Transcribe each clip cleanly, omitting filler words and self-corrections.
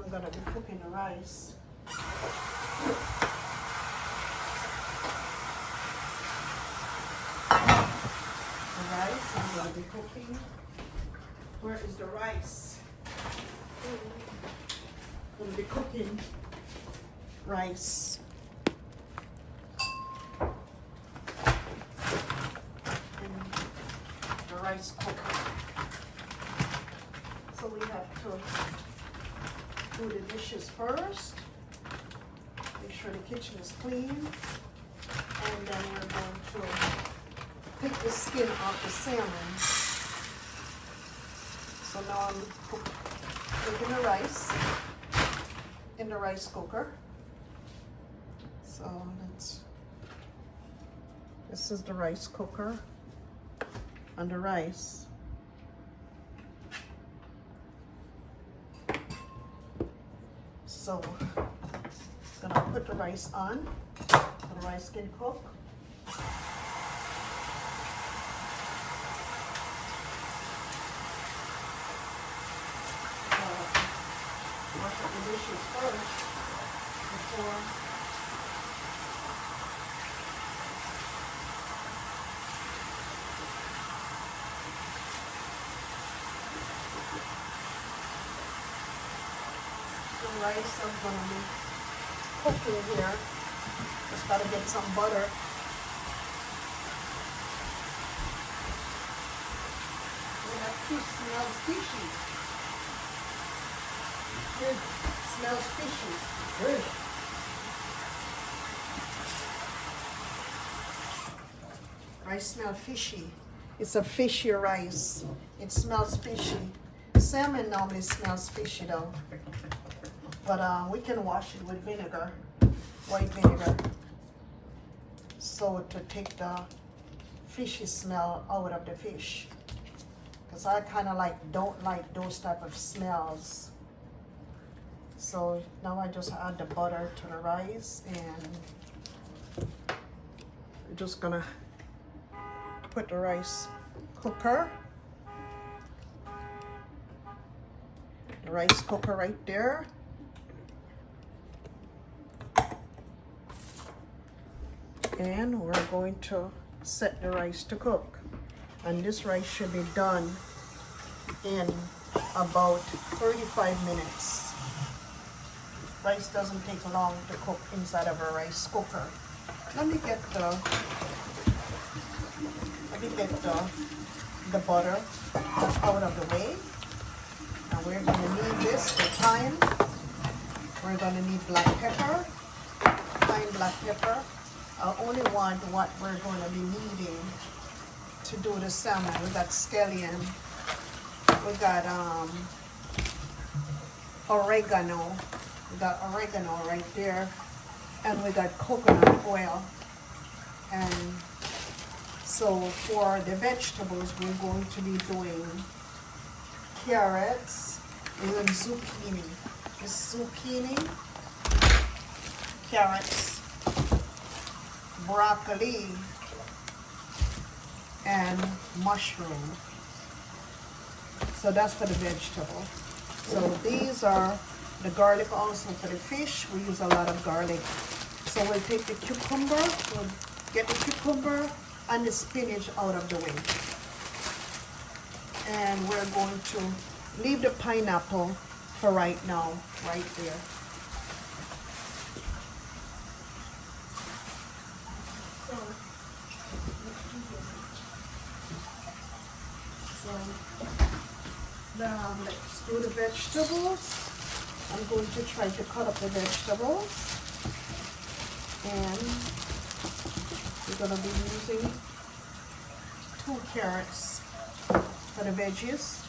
I'm gonna be cooking the rice. The rice I'm gonna be cooking. Where is the rice? I'm gonna be cooking rice. In the rice cooker. So we have to do the dishes first. Make sure the kitchen is clean. And then we're going to pick the skin off the salmon. So now I'm cooking the rice in the rice cooker. So this is the rice cooker and the rice. So I'm gonna put the rice on so the rice can cook. Wash up the dishes first before the rice I'm going to be cooking here. Just got to get some butter. We have fish, smells fishy. Good. Smells fishy. Good. Rice smells fishy. It's a fishy rice. It smells fishy. Salmon normally smells fishy though. But we can wash it with vinegar, white vinegar. So to take the fishy smell out of the fish. Because I kind of don't like those type of smells. So now I just add the butter to the rice and I'm just gonna put the rice cooker. The rice cooker right there. And we're going to set the rice to cook. And this rice should be done in about 35 minutes. Rice doesn't take long to cook inside of a rice cooker. Let me get the butter out of the way. Now we're going to need this for thyme. We're going to need black pepper, fine black pepper. I only want what we're going to be needing to do the salmon. We got scallion, we got oregano. We got oregano right there, and we got coconut oil. And so for the vegetables, we're going to be doing carrots and zucchini. This zucchini, carrots, broccoli, and mushroom. So that's for the vegetable. So these are the garlic also for the fish. We use a lot of garlic. So we'll take the cucumber, we'll get the cucumber and the spinach out of the way. And we're going to leave the pineapple for right now, right there. Let's do the vegetables. I'm going to try to cut up the vegetables. And we're going to be using 2 carrots for the veggies.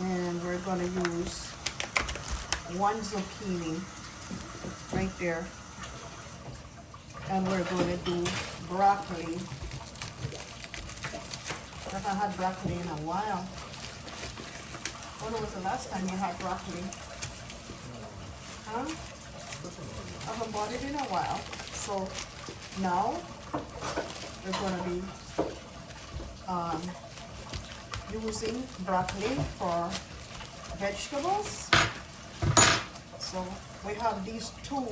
And we're going to use 1 zucchini right there. And we're going to do broccoli. I haven't had broccoli in a while. When was the last time you had broccoli? Huh? I haven't bought it in a while. So now we're going to be using broccoli for vegetables. So we have these two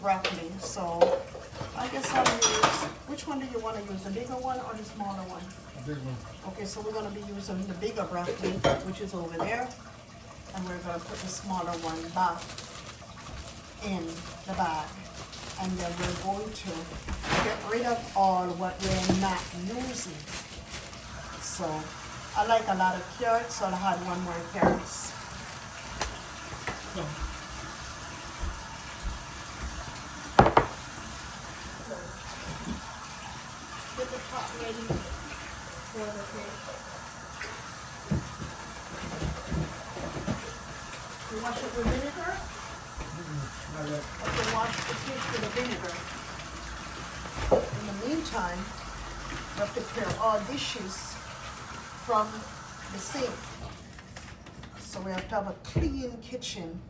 broccoli. So I guess I'll use, which one do you want to use, the bigger one or the smaller one? Big one. Okay, so we're going to be using the bigger broccoli, which is over there, and we're going to put the smaller one back in the bag. And then we're going to get rid of all what we're not using. So I like a lot of carrots, so I'll add one more carrots. Yeah. Get the pot ready for the fish. You wash it with vinegar? Okay, wash the fish with the vinegar. In the meantime, we have to prepare all dishes from the sink. So we have to have a clean kitchen.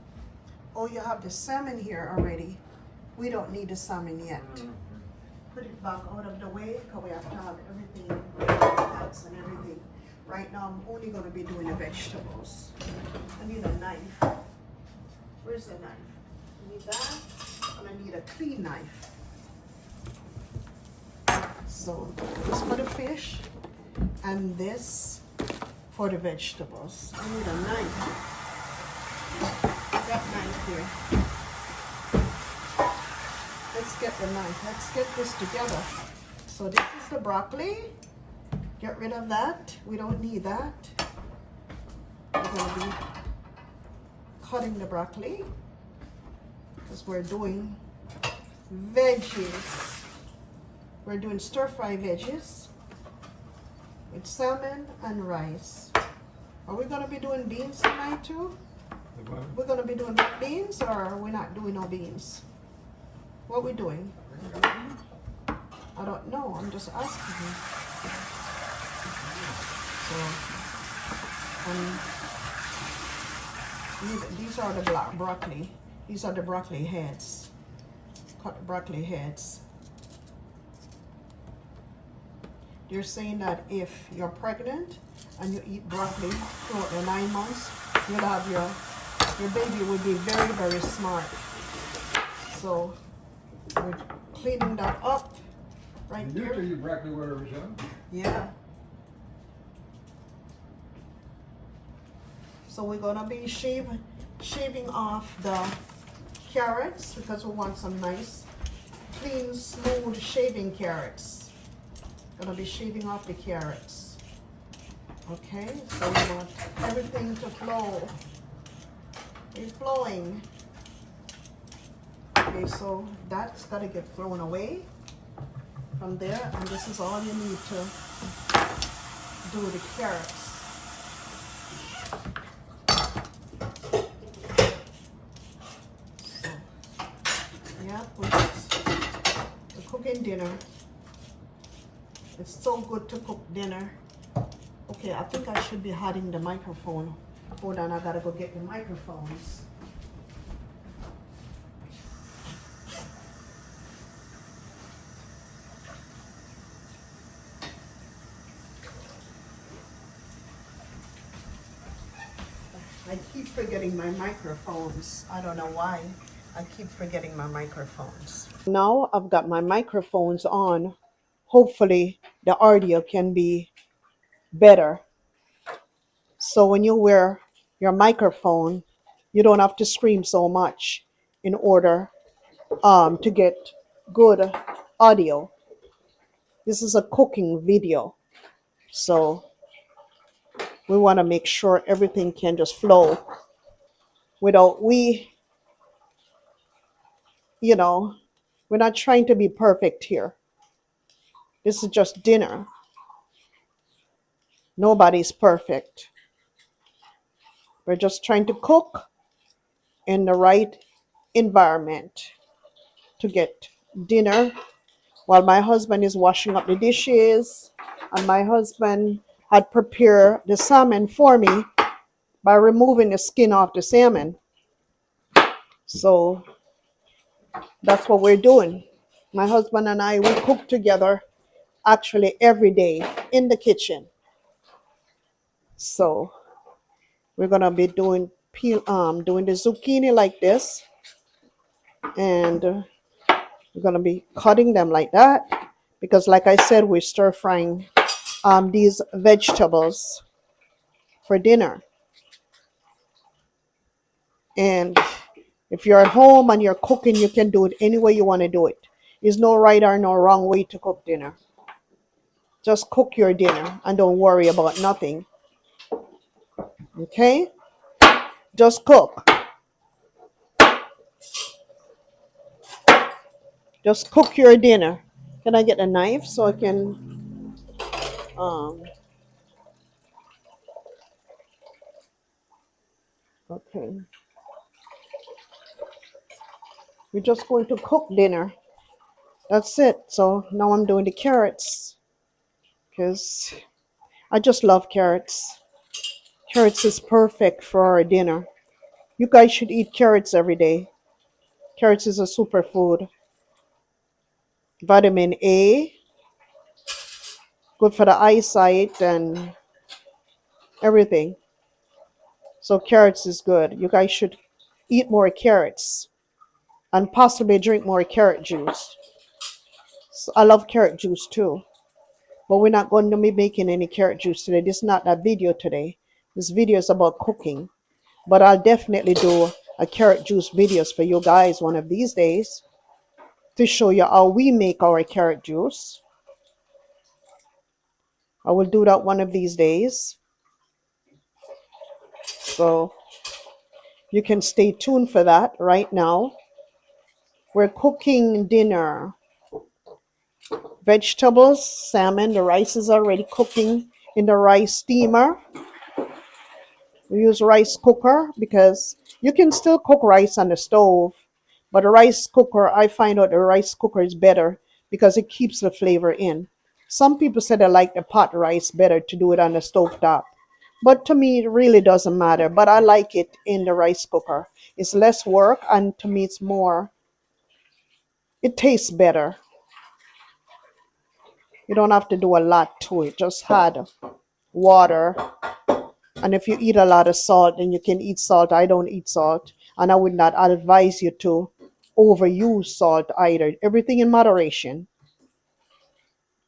Oh, you have the salmon here already. We don't need the salmon yet. Put it back out of the way because we have to have everything, pots and everything. Right now, I'm only going to be doing the vegetables. I need a knife. Where's the knife? I need that, and I need a clean knife. So this for the fish, and this for the vegetables. I need a knife. That knife here. Let's get the knife. Let's get this together. So this is the broccoli. Get rid of that. We don't need that. We're going to be cutting the broccoli because we're doing veggies. We're doing stir-fry veggies with salmon and rice. Are we going to be doing beans tonight too? We're going to be doing beans, or we're not doing no beans? What are we doing? I don't know. I'm just asking you. So, these are the black broccoli. These are the broccoli heads. Cut the broccoli heads. They're saying that if you're pregnant and you eat broccoli throughout the 9 months, you'll have your baby will be very, very smart. So we're cleaning that up right You there. used to eat broccoli with every time. Yeah. So we're gonna be shaving off the carrots because we want some nice, clean, smooth shaving carrots. Gonna be shaving off the carrots. Okay, so we want everything to flow. It's flowing. Okay, so that's gotta get thrown away from there, and this is all you need to do with the carrots. So, yeah, we're cooking dinner. It's so good to cook dinner. Okay, I think I should be hiding the microphone. Hold on, I gotta go get the microphones. I keep forgetting my microphones. I don't know why. I keep forgetting my microphones. Now I've got my microphones on. Hopefully the audio can be better. So when you wear your microphone, you don't have to scream so much in order to get good audio. This is a cooking video, so we want to make sure everything can just flow without we're not trying to be perfect here. This is just dinner. Nobody's perfect. We're just trying to cook in the right environment to get dinner while my husband is washing up the dishes, and my husband had prepared the salmon for me by removing the skin off the salmon. So that's what we're doing. My husband and I, we cook together actually every day in the kitchen. So we're gonna be doing the zucchini like this, and we're gonna be cutting them like that because, like I said, we're stir frying these vegetables for dinner. And if you're at home and you're cooking, you can do it any way you want to do it. There's no right or no wrong way to cook dinner. Just cook your dinner and don't worry about nothing. Okay? Just cook. Just cook your dinner. Can I get a knife so I can um okay. We're just going to cook dinner. That's it. So now I'm doing the carrots because I just love carrots. Carrots is perfect for our dinner. You guys should eat carrots every day. Carrots is a superfood. Vitamin A, good for the eyesight and everything. So carrots is good. You guys should eat more carrots and possibly drink more carrot juice. So I love carrot juice too. But we're not going to be making any carrot juice today. This is not that video today. This video is about cooking. But I'll definitely do a carrot juice videos for you guys one of these days to show you how we make our carrot juice. I will do that one of these days. So you can stay tuned for that right now. We're cooking dinner. Vegetables, salmon, the rice is already cooking in the rice steamer. We use rice cooker because you can still cook rice on the stove, but a rice cooker, I find out the rice cooker is better because it keeps the flavor in. Some people say they like the pot rice better to do it on the stove top. But to me, it really doesn't matter. But I like it in the rice cooker. It's less work, and to me, it tastes better. You don't have to do a lot to it. Just add water. And if you eat a lot of salt, then you can eat salt. I don't eat salt. And I would not advise you to overuse salt either. Everything in moderation.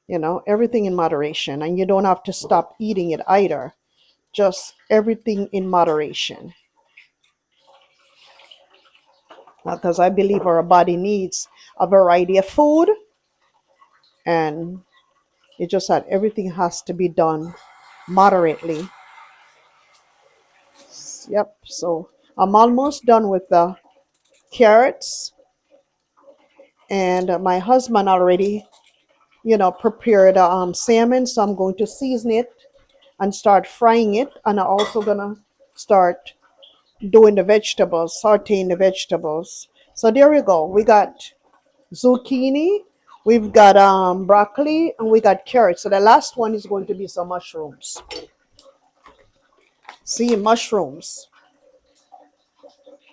Everything in moderation. And you don't have to stop eating it either. Just everything in moderation. Because I believe our body needs a variety of food. And it's just that everything has to be done moderately. Yep. So I'm almost done with the carrots. And my husband already, prepared salmon. So I'm going to season it and start frying it. And I'm also going to start doing the vegetables, sauteing the vegetables. So there we go. We got zucchini, we've got broccoli, and we got carrots. So the last one is going to be some mushrooms. See, mushrooms.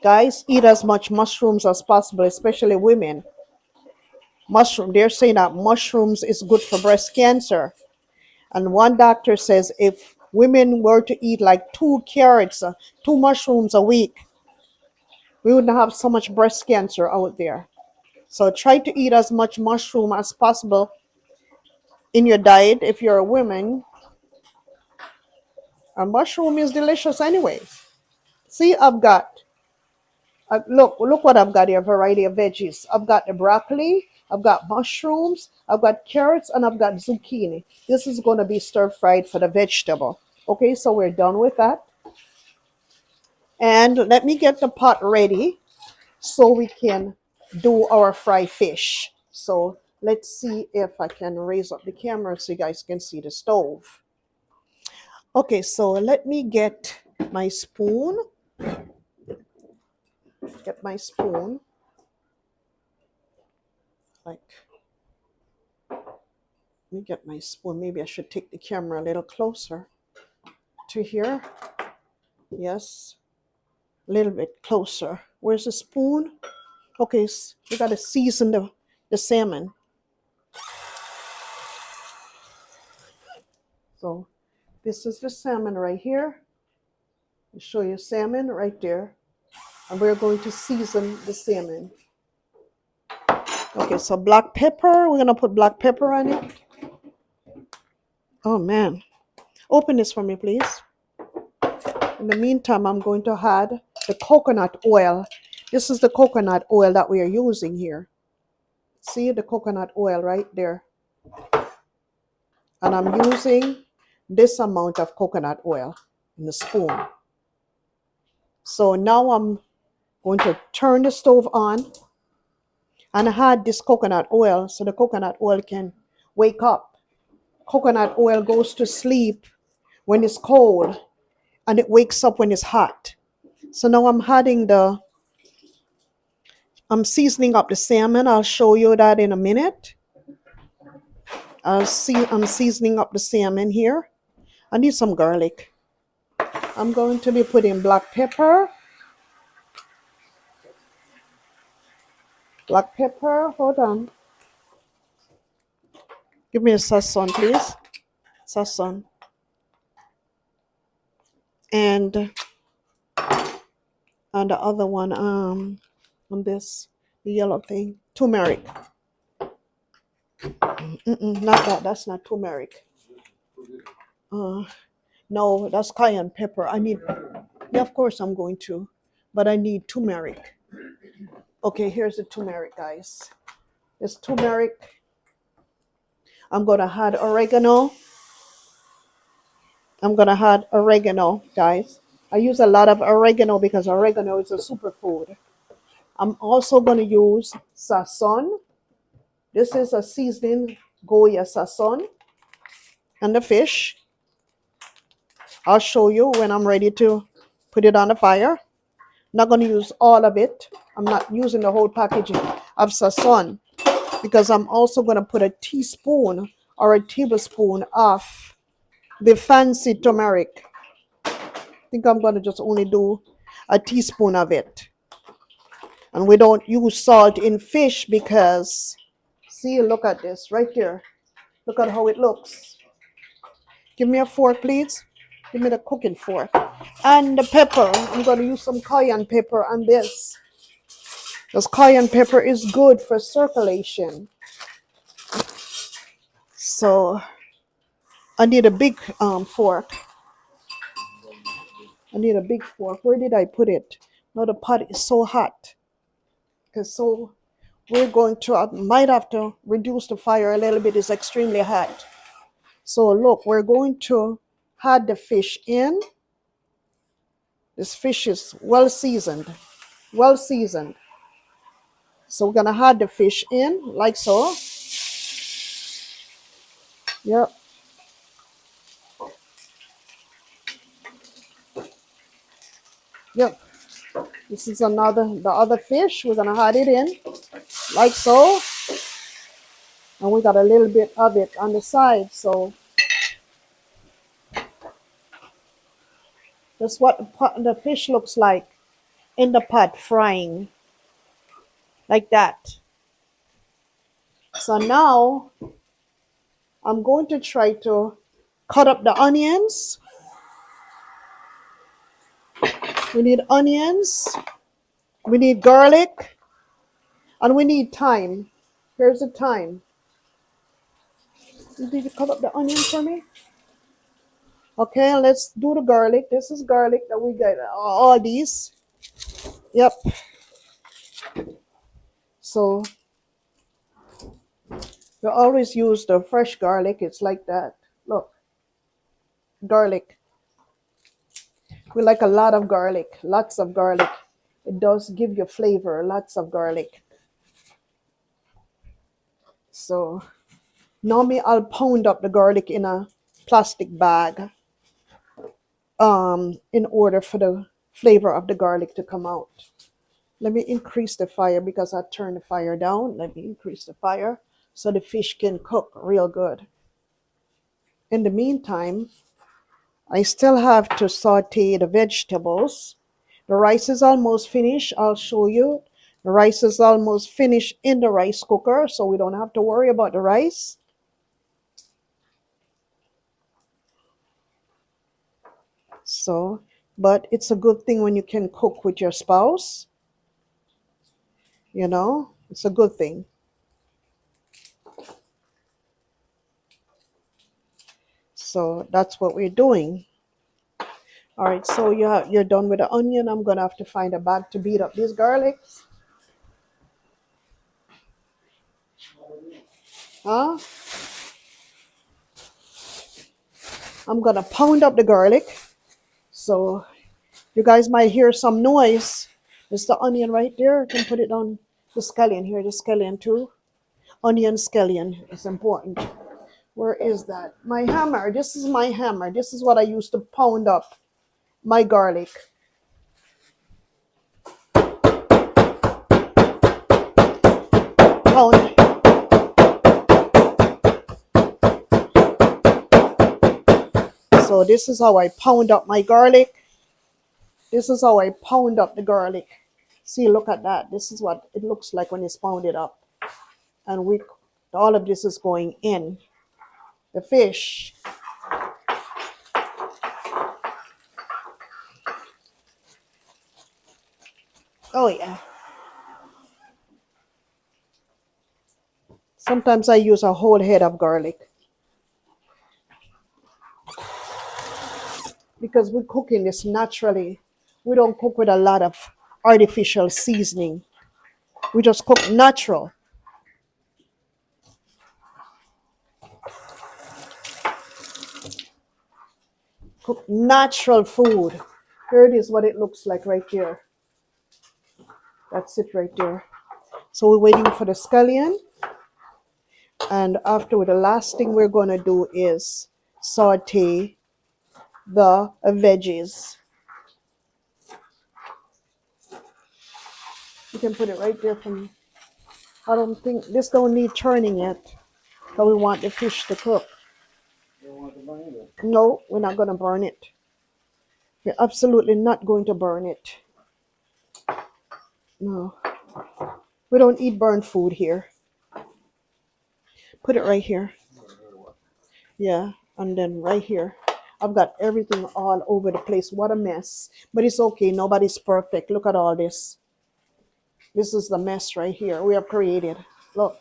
Guys, eat as much mushrooms as possible, especially women. They're saying that mushrooms is good for breast cancer. And one doctor says if women were to eat like 2 carrots, 2 mushrooms a week, we wouldn't have so much breast cancer out there. So try to eat as much mushroom as possible in your diet if you're a woman. A mushroom is delicious anyway. See, look what I've got here, a variety of veggies. I've got the broccoli, I've got mushrooms, I've got carrots, and I've got zucchini. This is going to be stir fried for the vegetable. Okay, so we're done with that. And let me get the pot ready so we can do our fried fish. So let's see if I can raise up the camera so you guys can see the stove. Okay, so let me get my spoon. Get my spoon. Like, let me get my spoon. Maybe I should take the camera a little closer to here. Yes, a little bit closer. Where's the spoon? Okay, we gotta season the salmon. So This is the salmon right here. I'll show you salmon right there. And we're going to season the salmon. Okay, so black pepper. We're going to put black pepper on it. Oh, man. Open this for me, please. In the meantime, I'm going to add the coconut oil. This is the coconut oil that we are using here. See the coconut oil right there. And I'm using this amount of coconut oil in the spoon. So now I'm going to turn the stove on and add this coconut oil so the coconut oil can wake up. Coconut oil goes to sleep when it's cold and it wakes up when it's hot. So now I'm seasoning up the salmon. I'll show you that in a minute. I'm seasoning up the salmon here. I need some garlic. I'm going to be putting black pepper. Black pepper, hold on. Give me a sazon, please. Sazon. And the other one, on this, the yellow thing, turmeric. Not that. That's not turmeric. No, that's cayenne pepper. Yeah, of course I'm going to, but I need turmeric. Okay, here's the turmeric, guys. It's turmeric. I'm gonna add oregano. Guys. I use a lot of oregano because oregano is a superfood. I'm also gonna use sazon. This is a seasoning Goya sazon. And the fish. I'll show you when I'm ready to put it on the fire. I'm not gonna use all of it. I'm not using the whole packaging of sazon because I'm also gonna put a teaspoon or a tablespoon of the fancy turmeric. I think I'm going to just only do a teaspoon of it. And we don't use salt in fish because, see, look at this right there. Look at how it looks. Give me a fork, please. Give me the cooking fork. And the pepper. I'm going to use some cayenne pepper on this. Because cayenne pepper is good for circulation. So I need a big fork. I need a big fork. Where did I put it? Now the pot is so hot. So we're going to, I might have to reduce the fire a little bit. It's extremely hot. So look, we're going to add the fish in. This fish is well seasoned. So we're gonna add the fish in like so. Yep. This is the other fish. We're gonna add it in like so. And we got a little bit of it on the side. So that's what the fish looks like in the pot frying. Like that. So now I'm going to try to cut up the onions. We need onions. We need garlic. And we need thyme. Here's the thyme. You need to cut up the onions for me? Okay, let's do the garlic. This is garlic that we got. All these. Yep. So we always use the fresh garlic. It's like that. Look. Garlic. We like a lot of garlic. Lots of garlic. It does give you flavor. Lots of garlic. So normally I'll pound up the garlic in a plastic bag in order for the flavor of the garlic to come out. Let me increase the fire because I turned the fire down. Let me increase the fire so the fish can cook real good. In the meantime, I still have to saute the vegetables. The rice is almost finished. I'll show you. The rice is almost finished in the rice cooker, so we don't have to worry about the rice. So, but it's a good thing when you can cook with your spouse, it's a good thing. So that's what we're doing. All right, so you're done with the onion. I'm gonna have to find a bag to beat up these garlics. Huh? I'm gonna pound up the garlic. So you guys might hear some noise. It's the onion right there. I can put it on the scallion here, the scallion too. Onion scallion is important. Where is that? My hammer. This is my hammer. This is what I use to pound up my garlic. Pound. So this is how I pound up my garlic. This is how I pound up the garlic. See, look at that. This is what it looks like when it's pounded up. And all of this is going in the fish. Oh yeah. Sometimes I use a whole head of garlic because we're cooking this naturally. We don't cook with a lot of artificial seasoning. We just cook natural. Cook natural food. Here it is, what it looks like right here. That's it right there. So we're waiting for the scallion. And afterward, the last thing we're going to do is saute the veggies. You can put it right there from, I don't think, this don't need turning yet. But we want the fish to cook. You don't want to burn it? No, we're not going to burn it. We're absolutely not going to burn it. No. We don't eat burnt food here. Put it right here. Yeah, and then right here. I've got everything all over the place. What a mess. But it's okay. Nobody's perfect. Look at all this. This is the mess right here we have created. Look.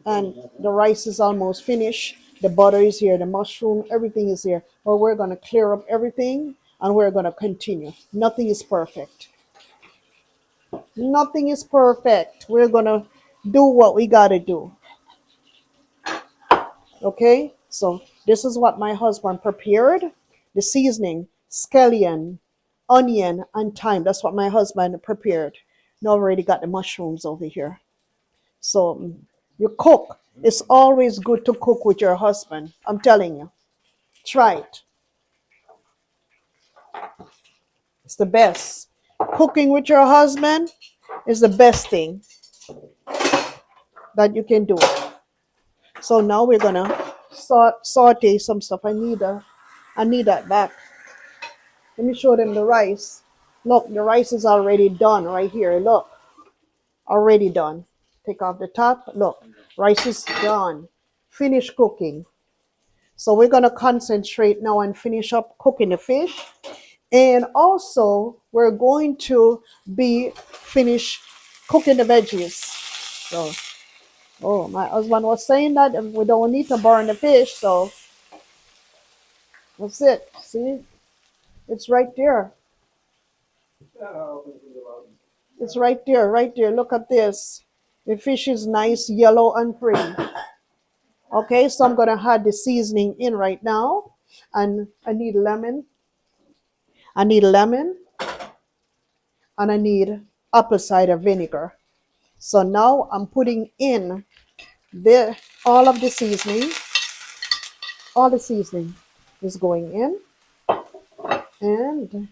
And the rice is almost finished. The butter is here. The mushroom, everything is here. But we're going to clear up everything and we're going to continue. Nothing is perfect. Nothing is perfect. We're going to do what we got to do. Okay? So this is what my husband prepared. The seasoning, scallion, onion, and thyme. That's what my husband prepared. Now I've already got the mushrooms over here. So you cook. It's always good to cook with your husband. I'm telling you. Try it. It's the best. Cooking with your husband is the best thing that you can do. So now we're gonna saute some stuff. I need that back. Let me show them the rice. Look, the rice is already done right here. Look, already done. Take off the top. Look, rice is done. Finish cooking. So we're gonna concentrate now and finish up cooking the fish. And also, we're going to be finished cooking the veggies. So, oh, my husband was saying that we don't need to burn the fish. So, that's it. See? It's right there. It's right there, right there. Look at this. The fish is nice, yellow, and pretty. Okay, so I'm going to add the seasoning in right now. And I need lemon. I need lemon. And I need apple cider vinegar. So now I'm putting in all of the seasoning. All the seasoning is going in. And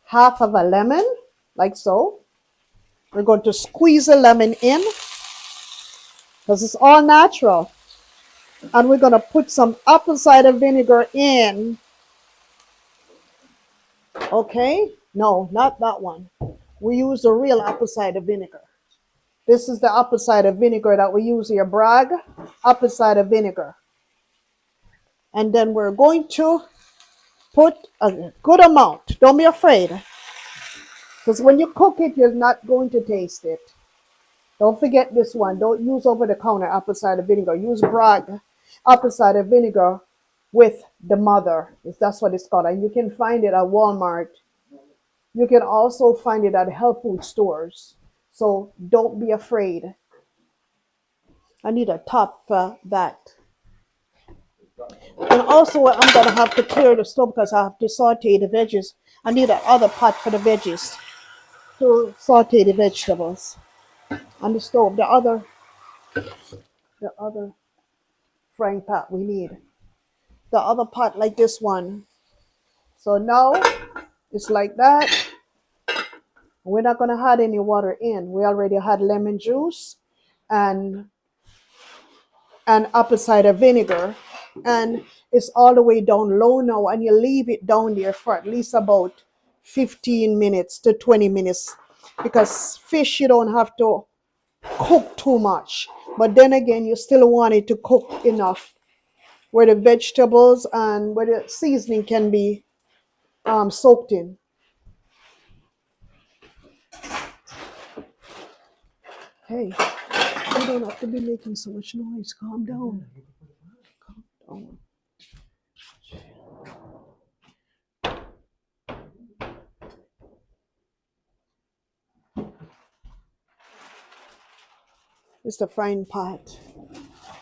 half of a lemon, like so. We're going to squeeze the lemon in because it's all natural. And we're going to put some apple cider vinegar in. Okay? No, not that one. We use the real apple cider vinegar. This is the apple cider vinegar that we use here. Bragg apple cider vinegar. And then we're going to put a good amount. Don't be afraid. Because when you cook it, you're not going to taste it. Don't forget this one. Don't use over the counter apple cider vinegar. Use Bragg apple cider vinegar with the mother. That's what it's called. And you can find it at Walmart. You can also find it at health food stores. So don't be afraid. I need a top for that. And also I'm going to have to clear the stove because I have to saute the veggies. I need another pot for the veggies to saute the vegetables on the stove. The other frying pot we need. The other pot like this one. So now it's like that. We're not going to add any water in. We already had lemon juice and apple cider vinegar, and it's all the way down low now, and you leave it down there for at least about 15 minutes to 20 minutes, because fish you don't have to cook too much, but then again you still want it to cook enough where the vegetables and where the seasoning can be soaked in. Hey, you don't have to be making so much noise. Calm down. Calm down. It's the frying pot,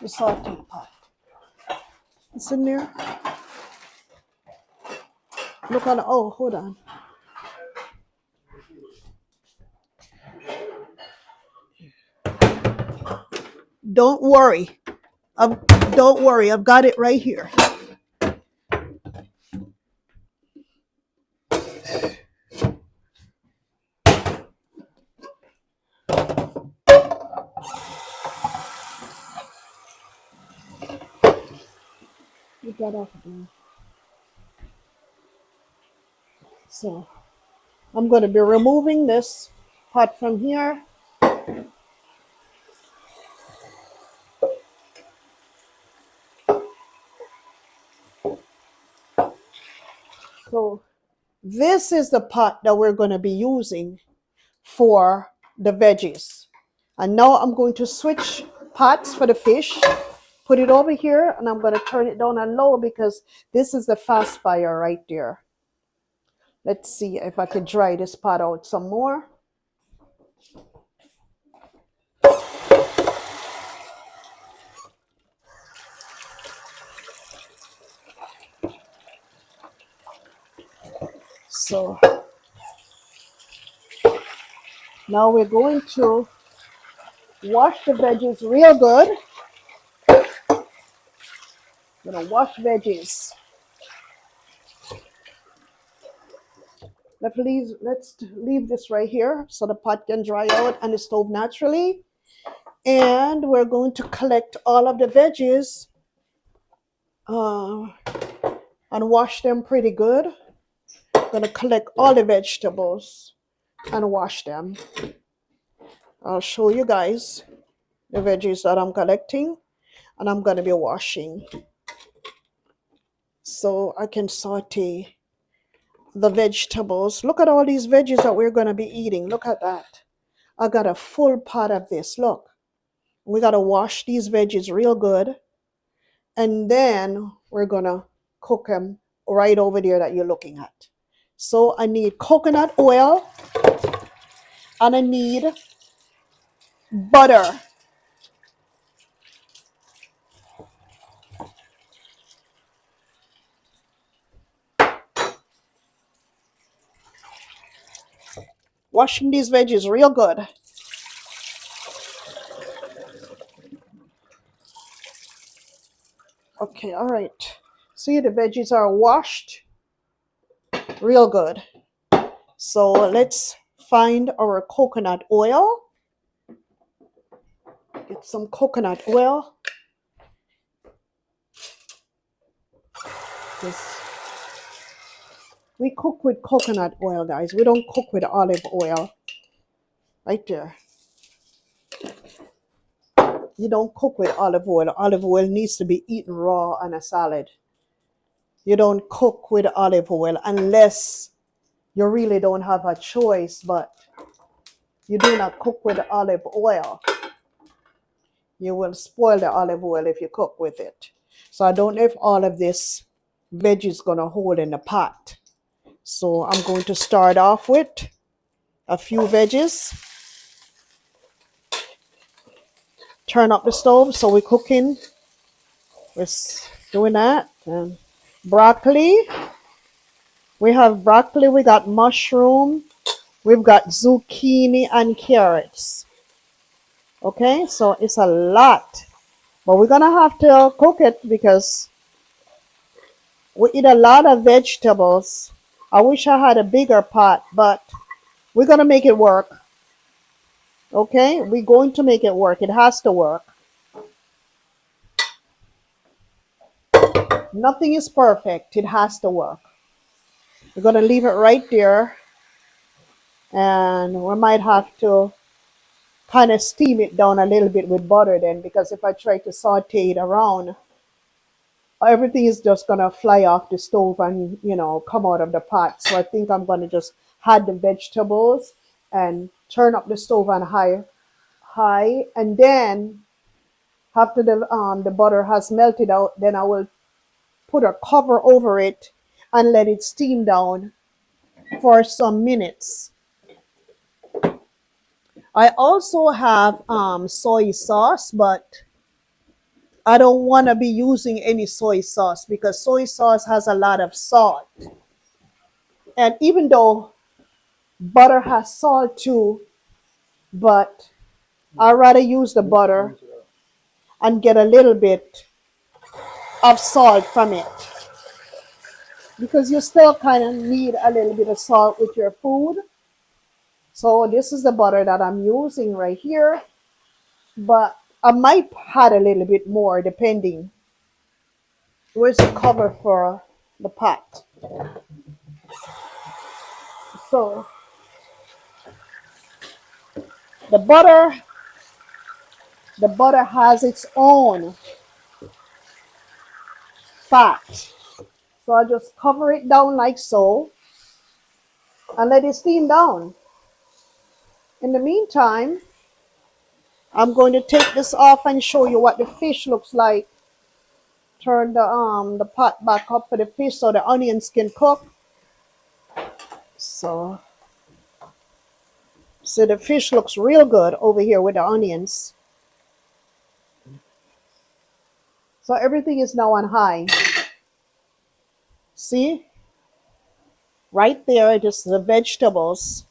the saute pot. It's in there. Look on. Oh, hold on. Don't worry. Don't worry. I've got it right here. Get that off there. So I'm going to be removing this pot from here. So this is the pot that we're going to be using for the veggies. And now I'm going to switch pots for the fish, put it over here, and I'm going to turn it down on low because this is the fast fire right there. Let's see if I can dry this pot out some more. So now we're going to wash the veggies real good. Gonna wash veggies. Let's leave this right here so the pot can dry out on the stove naturally. And we're going to collect all of the veggies and wash them pretty good. Gonna collect all the vegetables and wash them. I'll show you guys the veggies that I'm collecting and I'm gonna be washing, so I can saute the vegetables. Look at all these veggies that we're gonna be eating. Look at that. I got a full pot of this. Look, we gotta wash these veggies real good, and then we're gonna cook them right over there that you're looking at. So I need coconut oil and I need butter. Washing these veggies real good. Okay, all right. See, the veggies are washed real good. So let's find our coconut oil. Get some coconut oil. This, we cook with coconut oil, guys. We don't cook with olive oil. Right there. You don't cook with olive oil. Olive oil needs to be eaten raw on a salad. You don't cook with olive oil unless you really don't have a choice, but you do not cook with olive oil. You will spoil the olive oil if you cook with it. So I don't know if all of this veggie is going to hold in the pot. So I'm going to start off with a few veggies. Turn up the stove so we're cooking. We're doing that. And broccoli. We have broccoli, we got mushroom, we've got zucchini and carrots. Okay, so it's a lot. But we're gonna have to cook it because we eat a lot of vegetables. I wish I had a bigger pot, but we're gonna make it work. Okay, we're going to make it work. It has to work. Nothing is perfect. It has to work. We're gonna leave it right there, and we might have to kind of steam it down a little bit with butter then, because if I try to saute it around, everything is just gonna fly off the stove and come out of the pot. So I think I'm gonna just add the vegetables and turn up the stove on high, and then after the butter has melted out, then I will put a cover over it and let it steam down for some minutes. I also have soy sauce, but I don't want to be using any soy sauce because soy sauce has a lot of salt. And even though butter has salt too, but I'd rather use the butter and get a little bit of salt from it because you still kind of need a little bit of salt with your food. So this is the butter that I'm using right here, but I might add a little bit more depending. Where's the cover for the pot? So the butter the butter has its own fat. So I just cover it down like so and let it steam down. In the meantime, I'm going to take this off and show you what the fish looks like. Turn the pot back up for the fish so the onions can cook. So the fish looks real good over here with the onions. So everything is now on high. See? Right there, just the vegetables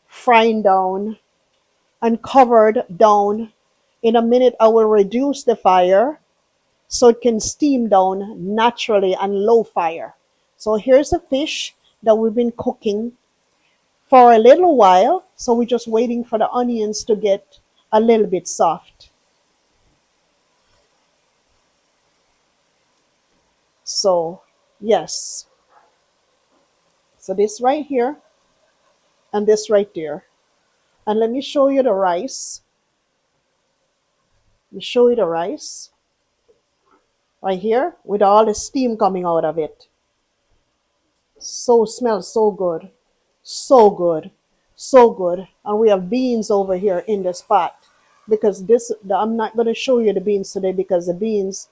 frying down and covered down. In a minute, I will reduce the fire so it can steam down naturally on low fire. So here's the fish that we've been cooking for a little while. So we're just waiting for the onions to get a little bit soft. So, yes. So this right here and this right there. And let me show you the rice. Let me show you the rice right here with all the steam coming out of it. So smells so good. So good. So good. And we have beans over here in this pot. Because I'm not going to show you the beans today because the beans,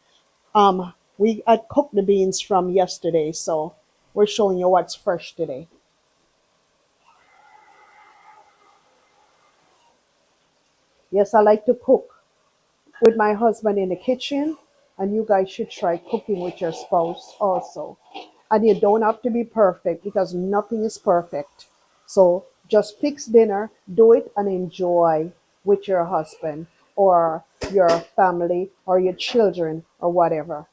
I cooked the beans from yesterday. So we're showing you what's fresh today. Yes, I like to cook with my husband in the kitchen, and you guys should try cooking with your spouse also. And you don't have to be perfect because nothing is perfect. So just fix dinner, do it, and enjoy with your husband or your family or your children or whatever.